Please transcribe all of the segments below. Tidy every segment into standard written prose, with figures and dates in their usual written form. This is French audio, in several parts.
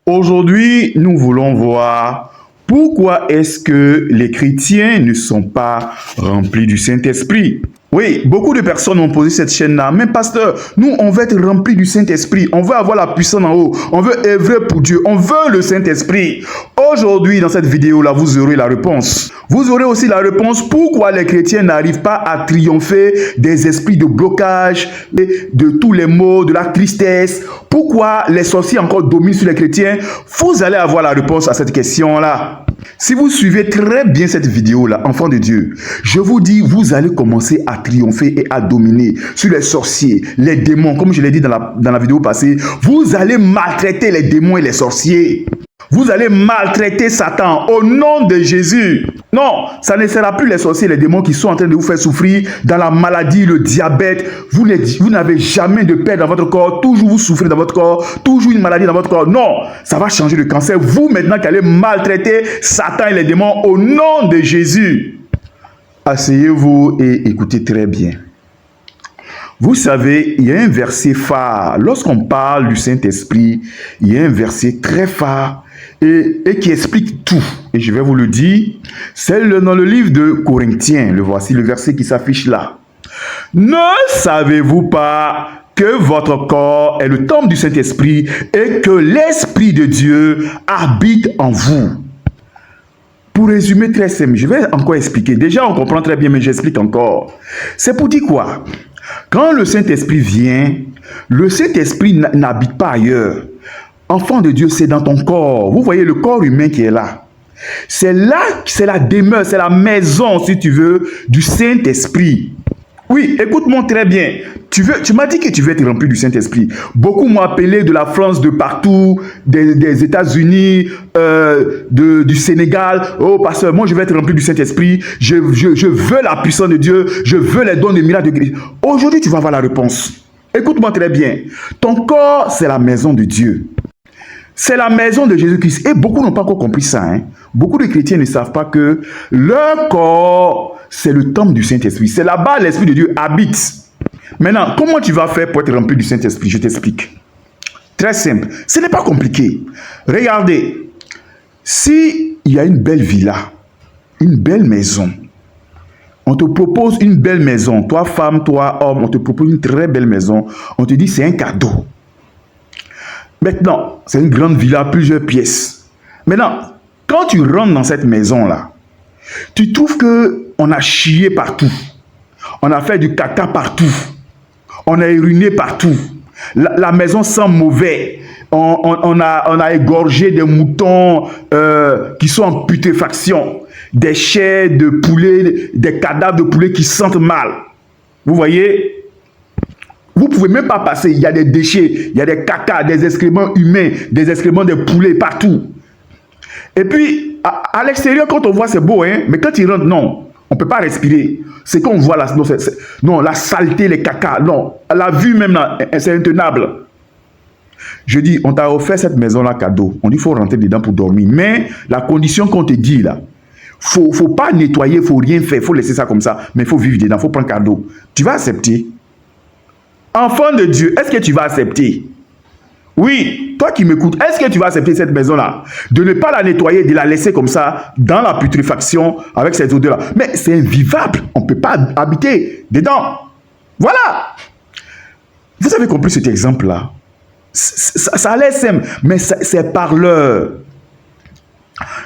Aujourd'hui, nous voulons voir pourquoi est-ce que les chrétiens ne sont pas remplis du Saint-Esprit. Oui, beaucoup de personnes ont posé cette chaîne-là. Mais pasteur, nous, on veut être remplis du Saint-Esprit. On veut avoir la puissance en haut. On veut œuvrer pour Dieu. On veut le Saint-Esprit. Aujourd'hui, dans cette vidéo-là, vous aurez la réponse. Vous aurez aussi la réponse pourquoi les chrétiens n'arrivent pas à triompher des esprits de blocage, de tous les maux, de la tristesse. Pourquoi les sorciers encore dominent sur les chrétiens. Vous allez avoir la réponse à cette question-là. Si vous suivez très bien cette vidéo-là, enfants de Dieu, je vous dis, vous allez commencer à triompher et à dominer sur les sorciers, les démons. Comme je l'ai dit dans la vidéo passée, vous allez maltraiter les démons et les sorciers. Vous allez maltraiter Satan au nom de Jésus. Non, ça ne sera plus les sorciers, les démons qui sont en train de vous faire souffrir dans la maladie, le diabète. Vous n'avez jamais de paix dans votre corps. Toujours vous souffrez dans votre corps. Toujours une maladie dans votre corps. Non, ça va changer le cancer. Vous maintenant qui allez maltraiter Satan et les démons au nom de Jésus. Asseyez-vous et écoutez très bien. Vous savez, il y a un verset phare. Lorsqu'on parle du Saint-Esprit, il y a un verset très phare et qui explique tout. Et je vais vous le dire. C'est dans le livre de Corinthiens. Le voici, le verset qui s'affiche là. Ne savez-vous pas que votre corps est le temple du Saint-Esprit et que l'Esprit de Dieu habite en vous? Pour résumer très simple, je vais encore expliquer. Déjà, on comprend très bien, mais j'explique encore. C'est pour dire quoi? Quand le Saint-Esprit vient, le Saint-Esprit n'habite pas ailleurs. Enfant de Dieu, c'est dans ton corps. Vous voyez le corps humain qui est là. C'est là, c'est la demeure, c'est la maison, si tu veux, du Saint-Esprit. Oui, écoute-moi très bien. Tu m'as dit que tu veux être rempli du Saint-Esprit. Beaucoup m'ont appelé de la France, de partout, des États-Unis, du Sénégal. Oh, pasteur, moi je veux être rempli du Saint-Esprit. Je veux la puissance de Dieu. Je veux les dons de miracles de Christ. Aujourd'hui, tu vas avoir la réponse. Écoute-moi très bien. Ton corps, c'est la maison de Dieu. C'est la maison de Jésus-Christ. Et beaucoup n'ont pas encore compris ça. Hein? Beaucoup de chrétiens ne savent pas que leur corps, c'est le temple du Saint-Esprit. C'est là-bas l'Esprit de Dieu habite. Maintenant, comment tu vas faire pour être rempli du Saint-Esprit? Je t'explique. Très simple. Ce n'est pas compliqué. Regardez. S'il y a une belle villa, une belle maison, on te propose une belle maison. Toi, femme, toi, homme, on te propose une très belle maison. On te dit c'est un cadeau. Maintenant, c'est une grande villa, plusieurs pièces. Maintenant, quand tu rentres dans cette maison-là, tu trouves qu'on a chié partout. On a fait du caca partout. On a uriné partout. La maison sent mauvais. On a égorgé des moutons qui sont en putréfaction. Des chairs de poulet, des cadavres de poulet qui sentent mal. Vous voyez? Vous ne pouvez même pas passer. Il y a des déchets, il y a des caca, des excréments humains, des excréments de poulet partout. Et puis, à l'extérieur, quand on voit, c'est beau, hein? Mais quand il rentre, non. On ne peut pas respirer. C'est qu'on voit la saleté, les caca. Non, la vue même, c'est intenable. Je dis, on t'a offert cette maison-là cadeau. On dit, il faut rentrer dedans pour dormir. Mais la condition qu'on te dit là, faut pas nettoyer, il ne faut rien faire. Il faut laisser ça comme ça. Mais il faut vivre dedans, il faut prendre cadeau. Tu vas accepter? Enfant de Dieu, est-ce que tu vas accepter? Oui, toi qui m'écoutes, est-ce que tu vas accepter cette maison-là? De ne pas la nettoyer, de la laisser comme ça, dans la putréfaction, avec cette odeur-là. Mais c'est invivable, on ne peut pas habiter dedans. Voilà. Vous avez compris cet exemple-là? Ça a l'air simple, mais c'est parleur.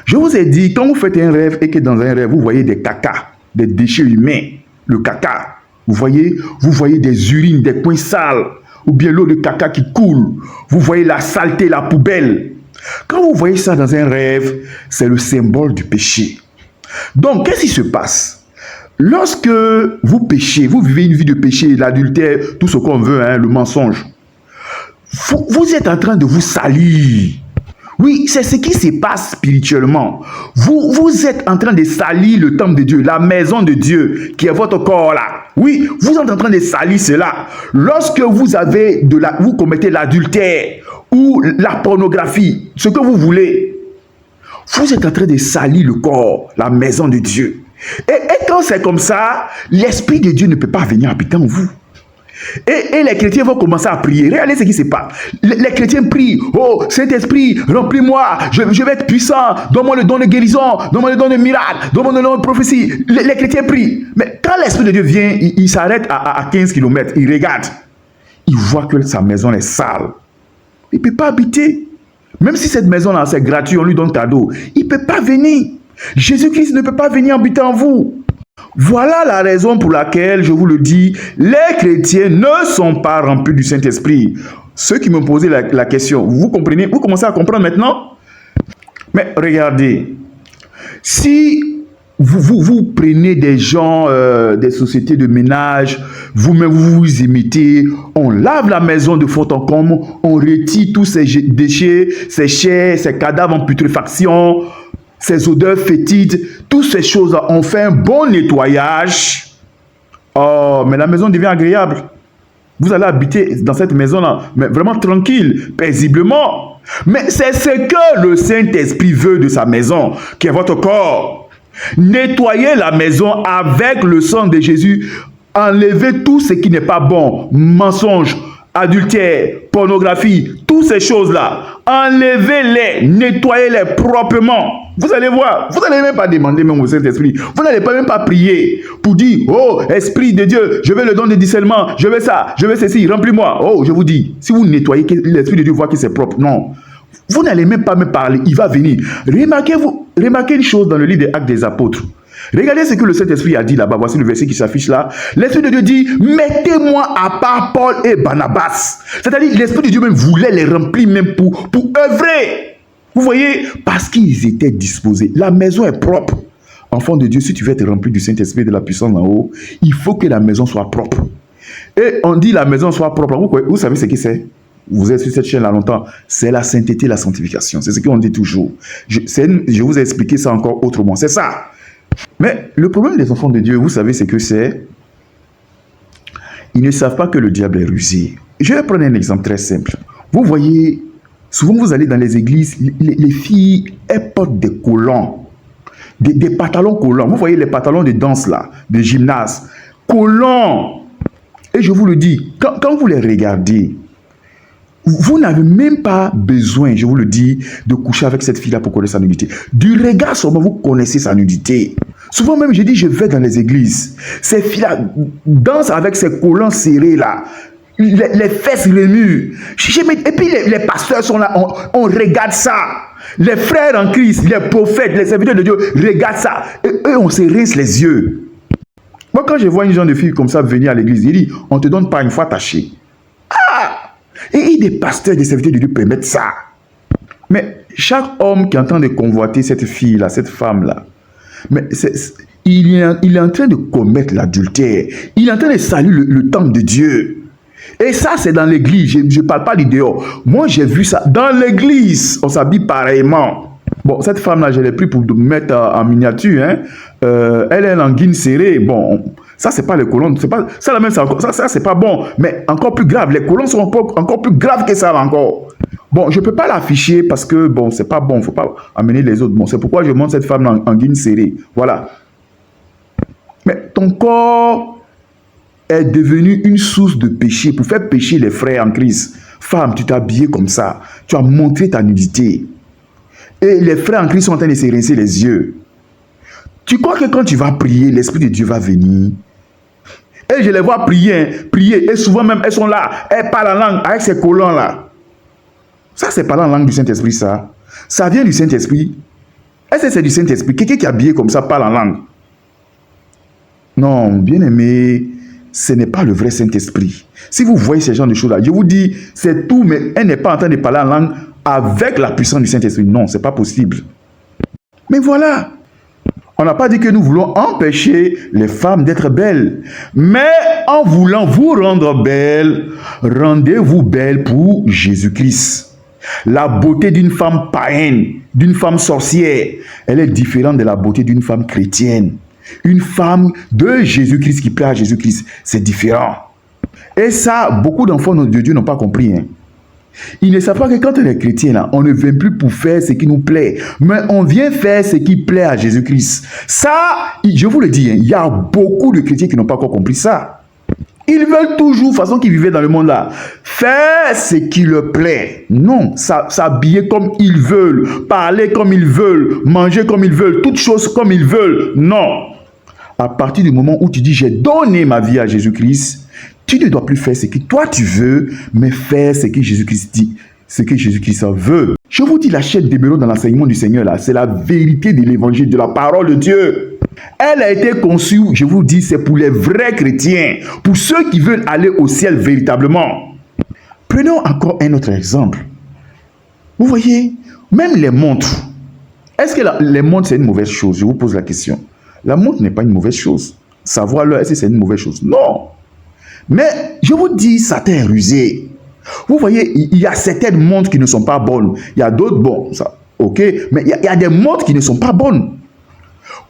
Je vous ai dit, quand vous faites un rêve et que dans un rêve, vous voyez des caca, des déchets humains, le caca, vous voyez des urines, des coins sales, ou bien l'eau de caca qui coule. Vous voyez la saleté, la poubelle. Quand vous voyez ça dans un rêve, c'est le symbole du péché. Donc, qu'est-ce qui se passe? Lorsque vous péchez, vous vivez une vie de péché, l'adultère, tout ce qu'on veut, hein, le mensonge, vous êtes en train de vous salir. Oui, c'est ce qui se passe spirituellement. Vous êtes en train de salir le temple de Dieu, la maison de Dieu, qui est votre corps là. Oui, vous êtes en train de salir cela. Lorsque vous commettez l'adultère ou la pornographie, ce que vous voulez, vous êtes en train de salir le corps, la maison de Dieu. Et quand c'est comme ça, l'Esprit de Dieu ne peut pas venir habiter en vous. Et les chrétiens vont commencer à prier. Regardez ce qui se passe. Les chrétiens prient. Oh, Saint-Esprit, remplis-moi. Je vais être puissant. Donne-moi le don de guérison. Donne-moi le don de miracle. Donne-moi le don de prophétie. Les chrétiens prient. Mais quand l'Esprit de Dieu vient, il s'arrête à 15 km. Il regarde. Il voit que sa maison est sale. Il ne peut pas habiter. Même si cette maison-là, c'est gratuit, on lui donne cadeau. Il ne peut pas venir. Jésus-Christ ne peut pas venir habiter en vous. Voilà la raison pour laquelle, je vous le dis, les chrétiens ne sont pas remplis du Saint-Esprit. Ceux qui me posaient la question, vous comprenez? Vous commencez à comprendre maintenant? Mais regardez, si vous prenez des gens, des sociétés de ménage, vous-même vous imitez, on lave la maison de fond en comble, on retire tous ces déchets, ces chairs, ces cadavres en putréfaction, ces odeurs fétides, toutes ces choses-là, on fait un bon nettoyage. Oh, mais la maison devient agréable. Vous allez habiter dans cette maison-là, mais vraiment tranquille, paisiblement. Mais c'est ce que le Saint-Esprit veut de sa maison, qui est votre corps. Nettoyez la maison avec le sang de Jésus. Enlevez tout ce qui n'est pas bon, mensonge, adultère, pornographie, toutes ces choses-là. Enlevez-les, nettoyez-les proprement. Vous allez voir, vous n'allez même pas demander même au Saint-Esprit. Vous n'allez même pas prier pour dire, oh, Esprit de Dieu, je veux le don de discernement, je veux ça, je veux ceci, remplis-moi. Oh, je vous dis, si vous nettoyez, l'Esprit de Dieu voit que c'est propre. Non. Vous n'allez même pas me parler, il va venir. Remarquez une chose dans le livre des Actes des Apôtres. Regardez ce que le Saint-Esprit a dit là-bas. Voici le verset qui s'affiche là. L'Esprit de Dieu dit, mettez-moi à part Paul et Barnabas. C'est-à-dire, l'Esprit de Dieu même voulait les remplir même pour œuvrer. Vous voyez, parce qu'ils étaient disposés. La maison est propre. Enfant de Dieu, si tu veux être rempli du Saint-Esprit et de la puissance en haut, il faut que la maison soit propre. Et on dit la maison soit propre. Vous savez ce que c'est? Vous êtes sur cette chaîne là longtemps. C'est la sainteté, la sanctification. C'est ce qu'on dit toujours. Je vous ai expliqué ça encore autrement. C'est ça. Mais le problème des enfants de Dieu, vous savez ce que c'est? Ils ne savent pas que le diable est rusé. Je vais prendre un exemple très simple. Vous voyez, souvent vous allez dans les églises, les filles, elles portent des collants, des pantalons collants. Vous voyez les pantalons de danse là, de gymnase, collants. Et je vous le dis, quand vous les regardez, vous n'avez même pas besoin, je vous le dis, de coucher avec cette fille-là pour connaître sa nudité. Du regard seulement, vous connaissez sa nudité. Souvent même, je dis, je vais dans les églises. Ces filles-là dansent avec ces collants serrés là. Les fesses remuent. Et puis les pasteurs sont là, on regarde ça. Les frères en Christ, les prophètes, les serviteurs de Dieu regardent ça. Et eux, on se rince les yeux. Moi, quand je vois une jeune fille comme ça venir à l'église, il dit, on ne te donne pas une fois tachée. Ah! Et des pasteurs, des serviteurs de Dieu permettent ça. Mais chaque homme qui est en train de convoiter cette fille-là, cette femme-là, mais il est en train de commettre l'adultère. Il est en train de saluer le temple de Dieu. Et ça, c'est dans l'église. Je ne parle pas du dehors. Moi, j'ai vu ça. Dans l'église, on s'habille pareillement. Bon, cette femme-là, je l'ai pris pour mettre en miniature. Hein. Elle est en guine serrée. Bon, ça, c'est pas les colons. Ça, la même, ça c'est pas bon. Mais encore plus grave. Les colons sont encore plus graves que ça, encore. Bon, je ne peux pas l'afficher parce que, bon, c'est pas bon. Il ne faut pas amener les autres. Bon, c'est pourquoi je montre cette femme en guine serrée. Voilà. Mais ton corps est devenu une source de péché pour faire pécher les frères en Christ. Femme, tu t'es habillée comme ça. Tu as montré ta nudité. Et les frères en Christ sont en train de se rincer les yeux. Tu crois que quand tu vas prier, l'Esprit de Dieu va venir? Et je les vois prier, prier. Et souvent même, elles sont là. Elles parlent en langue avec ces collants-là. Ça, c'est parler en langue du Saint-Esprit, ça. Ça vient du Saint-Esprit. Est-ce que c'est du Saint-Esprit? Quelqu'un qui est habillé comme ça parle en langue. Non, bien aimé, ce n'est pas le vrai Saint-Esprit. Si vous voyez ces genres de choses-là, je vous dis, c'est tout, mais elle n'est pas en train de parler en langue avec la puissance du Saint-Esprit. Non, ce n'est pas possible. Mais voilà. On n'a pas dit que nous voulons empêcher les femmes d'être belles. Mais en voulant vous rendre belles, rendez-vous belles pour Jésus-Christ. La beauté d'une femme païenne, d'une femme sorcière, elle est différente de la beauté d'une femme chrétienne. Une femme de Jésus-Christ qui plaît à Jésus-Christ, c'est différent. Et ça, beaucoup d'enfants de Dieu n'ont pas compris. Hein. Ils ne savent pas que quand on est chrétien, là, on ne vient plus pour faire ce qui nous plaît, mais on vient faire ce qui plaît à Jésus-Christ. Ça, je vous le dis, hein, il y a beaucoup de chrétiens qui n'ont pas encore compris ça. Ils veulent toujours, façon qu'ils vivaient dans le monde là, faire ce qui leur plaît. Non, s'habiller comme ils veulent, parler comme ils veulent, manger comme ils veulent, toutes choses comme ils veulent. Non. À partir du moment où tu dis j'ai donné ma vie à Jésus-Christ, tu ne dois plus faire ce que toi tu veux, mais faire ce que Jésus-Christ dit, ce que Jésus-Christ veut. Je vous dis, la chaîne Demeurons dans l'enseignement du Seigneur là, c'est la vérité de l'évangile, de la parole de Dieu. Elle a été conçue, je vous dis, c'est pour les vrais chrétiens, pour ceux qui veulent aller au ciel véritablement. Prenons encore un autre exemple. Vous voyez, même les montres. Est-ce que les montres, c'est une mauvaise chose? Je vous pose la question. La montre n'est pas une mauvaise chose. Savoir l'heure, est-ce que c'est une mauvaise chose? Non. Mais je vous dis, Satan est rusé. Vous voyez, il y a certaines montres qui ne sont pas bonnes. Il y a d'autres, bon, ça, ok. Mais il y a des montres qui ne sont pas bonnes.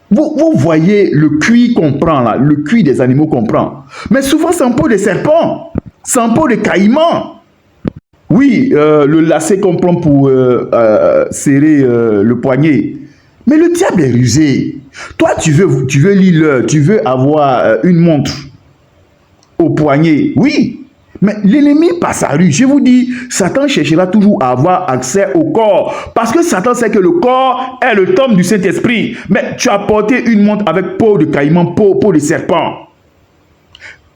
Vous voyez le cuir qu'on prend là, le cuir des animaux qu'on prend. Mais souvent, c'est en peau de serpent, c'est en peau de caïman. Oui, le lacet qu'on prend pour serrer le poignet. Mais le diable est rusé. Toi, tu veux lire l'heure, tu veux avoir une montre au poignet. Oui, mais l'ennemi passe à rue. Je vous dis, Satan cherchera toujours à avoir accès au corps. Parce que Satan sait que le corps est le temple du Saint-Esprit. Mais tu as porté une montre avec peau de caïman, peau de serpent.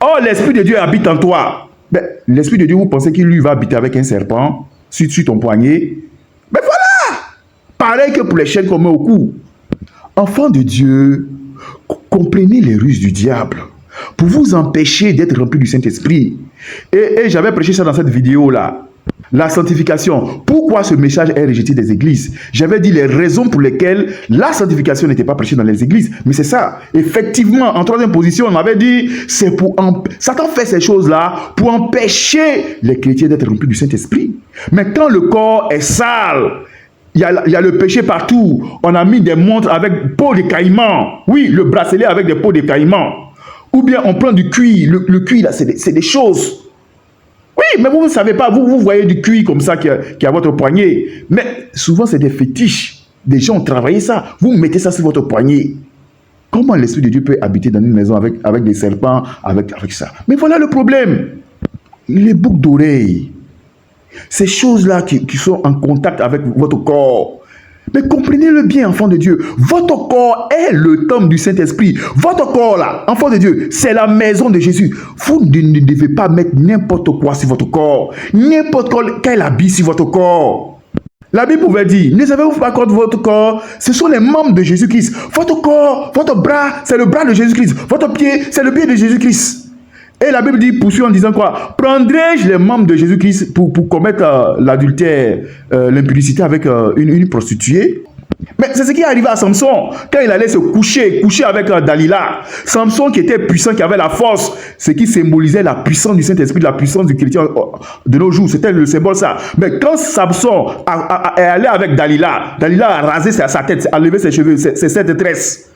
Or, l'Esprit de Dieu habite en toi. L'Esprit de Dieu, vous pensez qu'il lui va habiter avec un serpent sur ton poignet? Mais voilà! Pareil que pour les chaînes qu'on met au cou. Enfants de Dieu, comprenez les ruses du diable pour vous empêcher d'être rempli du Saint-Esprit. Et j'avais prêché ça dans cette vidéo-là. La sanctification. Pourquoi ce message est rejeté des églises? J'avais dit les raisons pour lesquelles la sanctification n'était pas prêchée dans les églises. Mais c'est ça. Effectivement, en troisième position, on avait dit, c'est pour... Satan fait ces choses-là pour empêcher les chrétiens d'être remplis du Saint-Esprit. Mais quand le corps est sale, il y a le péché partout. On a mis des montres avec peau de caïman. Oui, le bracelet avec des peaux de caïman. Ou bien on prend du cuir. Le cuir, là, c'est des choses. Oui, mais vous ne savez pas. Vous voyez du cuir comme ça qui est à votre poignet. Mais souvent, c'est des fétiches. Des gens ont travaillé ça. Vous mettez ça sur votre poignet. Comment l'Esprit de Dieu peut habiter dans une maison avec des serpents, avec ça? Mais voilà le problème. Les boucles d'oreilles. Ces choses-là qui sont en contact avec votre corps. Mais comprenez-le bien, enfant de Dieu. Votre corps est le temple du Saint-Esprit. Votre corps, là, enfant de Dieu, c'est la maison de Jésus. Vous ne devez pas mettre n'importe quoi sur votre corps. N'importe quel habit sur votre corps. La Bible pouvait dire, ne savez-vous pas contre votre corps? Ce sont les membres de Jésus-Christ. Votre corps, votre bras, c'est le bras de Jésus-Christ. Votre pied, c'est le pied de Jésus-Christ. Et la Bible dit, poursuit en disant quoi? Prendrai-je les membres de Jésus-Christ pour commettre l'adultère, l'impudicité avec une prostituée? Mais c'est ce qui est arrivé à Samson. Quand il allait se coucher avec Dalila. Samson qui était puissant, qui avait la force. Ce qui symbolisait la puissance du Saint-Esprit, la puissance du chrétien de nos jours. C'était le symbole ça. Mais quand Samson est allé avec Dalila, Dalila a rasé sa tête, a levé ses cheveux, ses 7 tresses.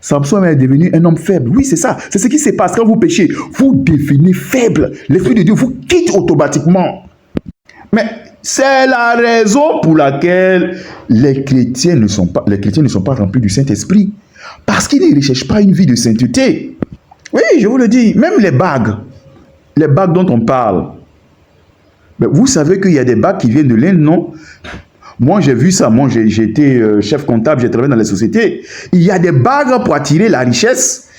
Samson est devenu un homme faible. Oui, c'est ça. C'est ce qui se passe quand vous péchez. Vous devenez faible. L'Esprit de Dieu vous quitte automatiquement. Mais c'est la raison pour laquelle les chrétiens ne sont pas remplis du Saint-Esprit. Parce qu'ils ne recherchent pas une vie de sainteté. Oui, je vous le dis. Même les bagues dont on parle. Mais vous savez qu'il y a des bagues qui viennent de l'Inde, non? Moi, j'ai vu ça. Moi, j'ai été chef comptable, j'ai travaillé dans les sociétés. Il y a des bagues pour attirer la richesse.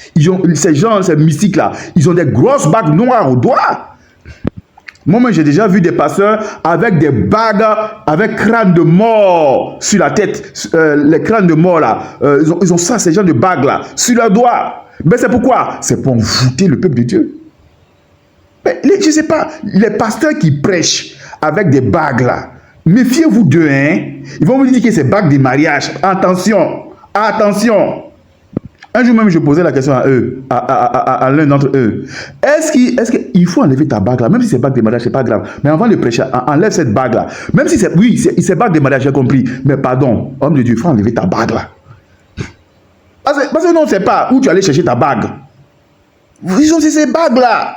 Ces gens, ces mystiques-là, ils ont des grosses bagues noires aux doigts. Moi, j'ai déjà vu des pasteurs avec des bagues, avec crâne de mort sur la tête. Les crânes de mort, là. Ils ont ça, ces gens de bagues, là, sur leurs doigts. Mais c'est pourquoi? C'est pour envoûter le peuple de Dieu. Mais je ne sais pas, les pasteurs qui prêchent avec des bagues, là, méfiez-vous d'eux, hein. Ils vont vous dire que c'est bague de mariage. Attention, attention. Un jour même, je posais la question à eux, à l'un d'entre eux. Est-ce qu'il faut enlever ta bague là? Même si c'est bague de mariage, c'est pas grave. Mais avant de prêcher, enlève cette bague là. Même si c'est bague de mariage, j'ai compris. Mais pardon, homme de Dieu, il faut enlever ta bague là. Parce que non, on ne sait pas où tu allais chercher ta bague. Ils ont ces bagues là.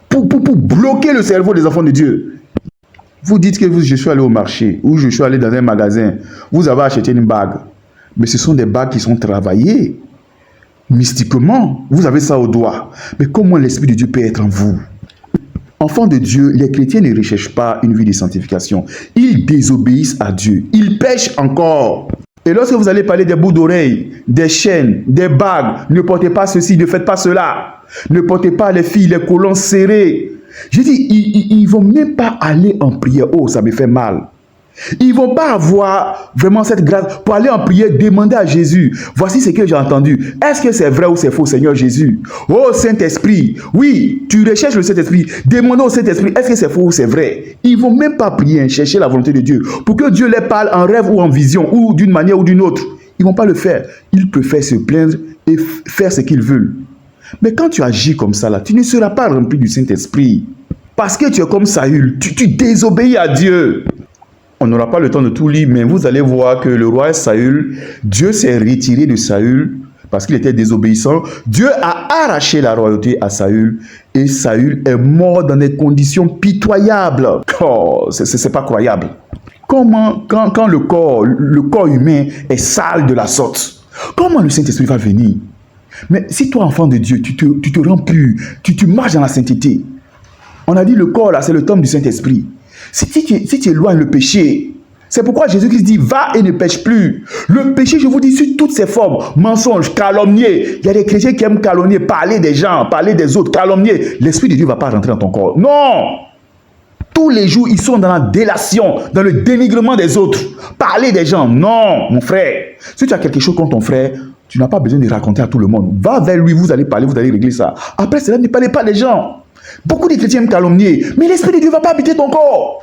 Pour bloquer le cerveau des enfants de Dieu. Vous dites que je suis allé au marché ou je suis allé dans un magasin. Vous avez acheté une bague. Mais ce sont des bagues qui sont travaillées. mystiquement, vous avez ça au doigt. Mais comment l'Esprit de Dieu peut être en vous? Enfants de Dieu, les chrétiens ne recherchent pas une vie de sanctification. Ils désobéissent à Dieu. Ils pêchent encore. Et lorsque vous allez parler des bouts d'oreilles, des chaînes, des bagues, ne portez pas ceci, ne faites pas cela. Ne portez pas les filles, les colons serrés. Je dis, ils ne vont même pas aller en prière. Oh, ça me fait mal. Ils ne vont pas avoir vraiment cette grâce pour aller en prière, demander à Jésus. Voici ce que j'ai entendu. Est-ce que c'est vrai ou c'est faux, Seigneur Jésus? Oh Saint-Esprit, oui, tu recherches le Saint-Esprit. Demandons au Saint-Esprit, est-ce que c'est faux ou c'est vrai? Ils ne vont même pas prier, chercher la volonté de Dieu. Pour que Dieu les parle en rêve ou en vision, ou d'une manière ou d'une autre. Ils ne vont pas le faire. Ils préfèrent se plaindre et faire ce qu'ils veulent. Mais quand tu agis comme ça, là, tu ne seras pas rempli du Saint-Esprit. Parce que tu es comme Saül, tu désobéis à Dieu. On n'aura pas le temps de tout lire, mais vous allez voir que le roi Saül, Dieu s'est retiré de Saül parce qu'il était désobéissant. Dieu a arraché la royauté à Saül et Saül est mort dans des conditions pitoyables. Oh, c'est pas croyable. Comment, quand le corps humain est sale de la sorte, comment le Saint-Esprit va venir? Mais si toi, enfant de Dieu, tu te rends pur, tu marches dans la sainteté. On a dit le corps là, c'est le temple du Saint-Esprit. Si tu éloignes le péché, c'est pourquoi Jésus-Christ dit, va et ne pêche plus. Le péché, je vous dis, sur toutes ses formes, mensonge, calomnier. Il y a des chrétiens qui aiment calomnier, parler des gens, parler des autres, calomnier. L'Esprit de Dieu ne va pas rentrer dans ton corps. Non! Tous les jours, ils sont dans la délation, dans le dénigrement des autres. Parler des gens, non, mon frère. Si tu as quelque chose contre ton frère, tu n'as pas besoin de raconter à tout le monde. Va vers lui, vous allez parler, vous allez régler ça. Après cela, ne parlez pas des gens. Beaucoup de chrétiens aiment calomnier, mais l'Esprit de Dieu ne va pas habiter ton corps.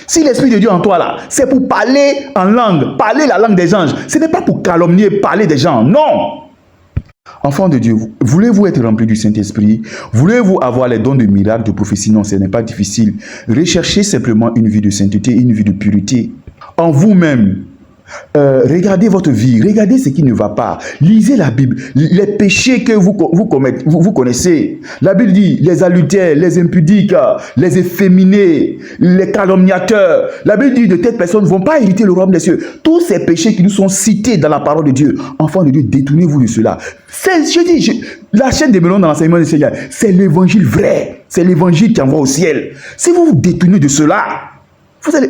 Si l'Esprit de Dieu en toi là, c'est pour parler en langue, parler la langue des anges. Ce n'est pas pour calomnier, parler des gens, non. Enfants de Dieu, voulez-vous être remplis du Saint-Esprit? Voulez-vous avoir les dons de miracles, de prophétie? Non, ce n'est pas difficile. Recherchez simplement une vie de sainteté, une vie de pureté. En vous-même, regardez votre vie, regardez ce qui ne va pas. Lisez la Bible, les péchés que vous commettez, vous connaissez. La Bible dit les adultères, les impudiques, les efféminés, les calomniateurs. La Bible dit de telles personnes ne vont pas hériter le royaume des cieux. Tous ces péchés qui nous sont cités dans la parole de Dieu, enfants de Dieu, détournez-vous de cela. La chaîne des melons dans l'enseignement du Seigneur, c'est l'évangile vrai. C'est l'évangile qui envoie au ciel. Si vous vous détournez de cela,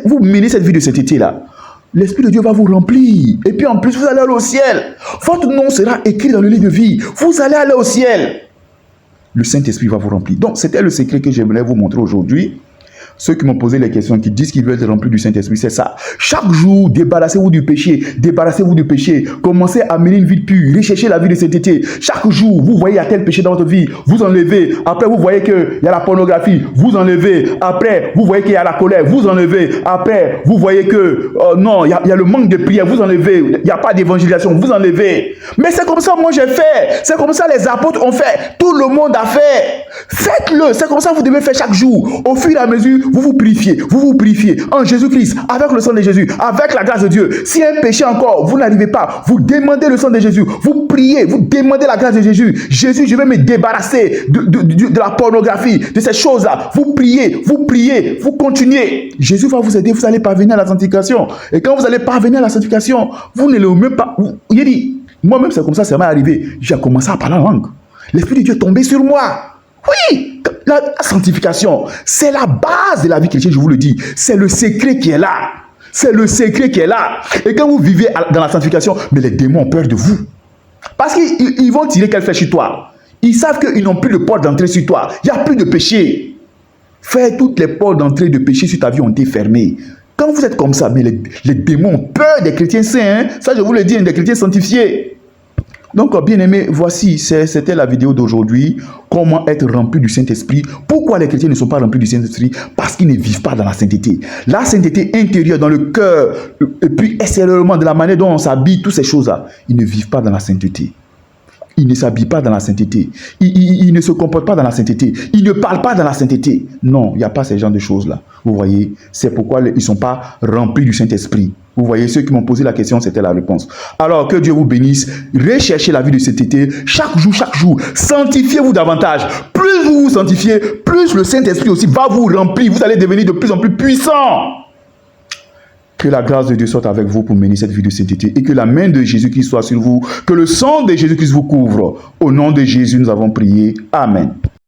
vous menez cette vie de sainteté là. L'Esprit de Dieu va vous remplir. Et puis en plus, vous allez aller au ciel. Votre nom sera écrit dans le livre de vie. Vous allez aller au ciel. Le Saint-Esprit va vous remplir. Donc, c'était le secret que j'aimerais vous montrer aujourd'hui. Ceux qui m'ont posé les questions, qui disent qu'ils veulent être remplis du Saint-Esprit, c'est ça. Chaque jour, débarrassez-vous du péché. Débarrassez-vous du péché. Commencez à mener une vie pure. Recherchez la vie de sainteté. Chaque jour, vous voyez il y a tel péché dans votre vie. Vous enlevez. Après, vous voyez qu'il y a la pornographie. Vous enlevez. Après, vous voyez qu'il y a la colère. Vous enlevez. Après, vous voyez que non, il y a le manque de prière. Vous enlevez. Il n'y a pas d'évangélisation. Vous enlevez. Mais c'est comme ça, moi j'ai fait. C'est comme ça les apôtres ont fait. Tout le monde a fait. Faites-le. C'est comme ça que vous devez faire chaque jour. Au fur et à mesure, vous vous purifiez en Jésus-Christ, avec le sang de Jésus, avec la grâce de Dieu. Si un péché encore, vous n'arrivez pas, vous demandez le sang de Jésus, vous priez, vous demandez la grâce de Jésus. Jésus, je vais me débarrasser de la pornographie, de ces choses-là. Vous priez, vous continuez. Jésus va vous aider, vous allez parvenir à la sanctification. Et quand vous allez parvenir à la sanctification, vous ne le même pas. Il dit, moi-même c'est comme ça m'est arrivé. J'ai commencé à parler en langue. L'Esprit de Dieu est tombé sur moi. Oui, la sanctification, c'est la base de la vie chrétienne, je vous le dis. C'est le secret qui est là. C'est le secret qui est là. Et quand vous vivez dans la sanctification, mais les démons ont peur de vous. Parce qu'ils vont tirer quelle flèche sur toi. Ils savent qu'ils n'ont plus de porte d'entrée sur toi. Il n'y a plus de péché. Frère, toutes les portes d'entrée de péché sur ta vie ont été fermées. Quand vous êtes comme ça, mais les démons ont peur des chrétiens saints. Hein? Ça, je vous le dis, des chrétiens sanctifiés. Donc, bien aimé, voici, c'était la vidéo d'aujourd'hui. Comment être rempli du Saint-Esprit. Pourquoi les chrétiens ne sont pas remplis du Saint-Esprit? Parce qu'ils ne vivent pas dans la sainteté. La sainteté intérieure, dans le cœur, et puis extérieurement, de la manière dont on s'habille, toutes ces choses-là, ils ne vivent pas dans la sainteté. Ils ne s'habillent pas dans la sainteté. Ils ne se comportent pas dans la sainteté. Ils ne parlent pas dans la sainteté. Non, il n'y a pas ces genres de choses-là. Vous voyez, c'est pourquoi ils ne sont pas remplis du Saint-Esprit. Vous voyez, ceux qui m'ont posé la question, c'était la réponse. Alors, que Dieu vous bénisse. Recherchez la vie de sainteté. Chaque jour, sanctifiez-vous davantage. Plus vous vous sanctifiez, plus le Saint-Esprit aussi va vous remplir. Vous allez devenir de plus en plus puissant. Que la grâce de Dieu soit avec vous pour mener cette vie de sainteté et que la main de Jésus-Christ soit sur vous, que le sang de Jésus-Christ vous couvre. Au nom de Jésus, nous avons prié. Amen.